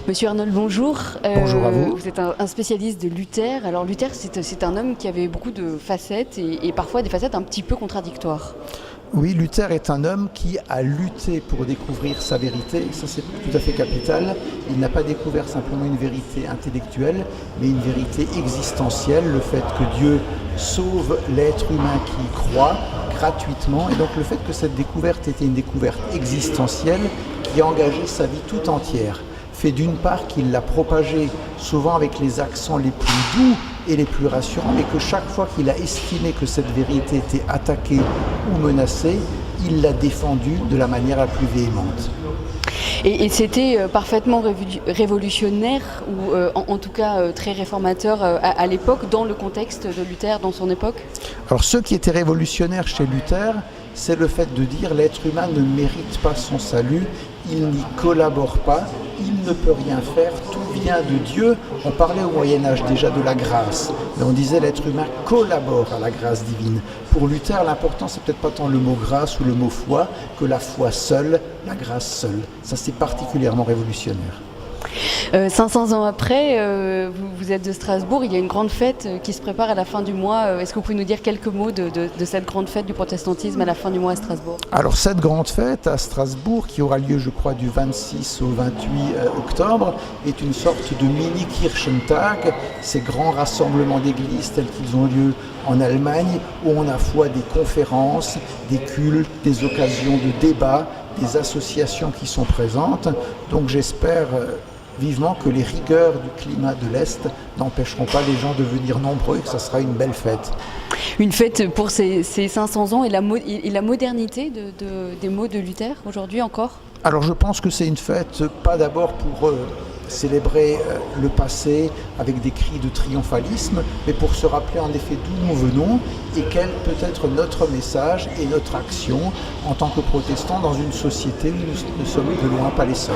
Monsieur Arnold, bonjour. Bonjour à vous. Vous êtes un spécialiste de Luther. Alors Luther, c'est un homme qui avait beaucoup de facettes et parfois des facettes un petit peu contradictoires. Oui, Luther est un homme qui a lutté pour découvrir sa vérité. Ça, c'est tout à fait capital. Il n'a pas découvert simplement une vérité intellectuelle, mais une vérité existentielle, le fait que Dieu sauve l'être humain qui y croit gratuitement. Et donc le fait que cette découverte était une découverte existentielle qui a engagé sa vie tout entière, fait d'une part qu'il l'a propagée souvent avec les accents les plus doux et les plus rassurants, mais que chaque fois qu'il a estimé que cette vérité était attaquée ou menacée, il l'a défendue de la manière la plus véhémente. Et c'était parfaitement révolutionnaire, ou en tout cas très réformateur à l'époque, dans le contexte de Luther, dans son époque. Alors ce qui était révolutionnaire chez Luther, c'est le fait de dire l'être humain ne mérite pas son salut, il n'y collabore pas, il ne peut rien faire, tout vient de Dieu. On parlait au Moyen-Âge déjà de la grâce, mais on disait l'être humain collabore à la grâce divine. Pour Luther, l'important c'est peut-être pas tant le mot grâce ou le mot foi, que la foi seule, la grâce seule. Ça c'est particulièrement révolutionnaire. 500 ans après, vous êtes de Strasbourg, il y a une grande fête qui se prépare à la fin du mois. Est-ce que vous pouvez nous dire quelques mots de cette grande fête du protestantisme à la fin du mois à Strasbourg ? Alors cette grande fête à Strasbourg, qui aura lieu je crois du 26 au 28 octobre, est une sorte de mini-Kirchentag, ces grands rassemblements d'églises tels qu'ils ont lieu en Allemagne, où on a à la fois des conférences, des cultes, des occasions de débat, des associations qui sont présentes. Donc j'espère vivement que les rigueurs du climat de l'Est n'empêcheront pas les gens de venir nombreux et que ça sera une belle fête. Une fête pour ces 500 ans et la modernité des mots de Luther aujourd'hui encore ? Alors je pense que c'est une fête pas d'abord pour célébrer le passé avec des cris de triomphalisme, mais pour se rappeler en effet d'où nous venons et quel peut être notre message et notre action en tant que protestants dans une société où nous ne sommes de loin pas les seuls.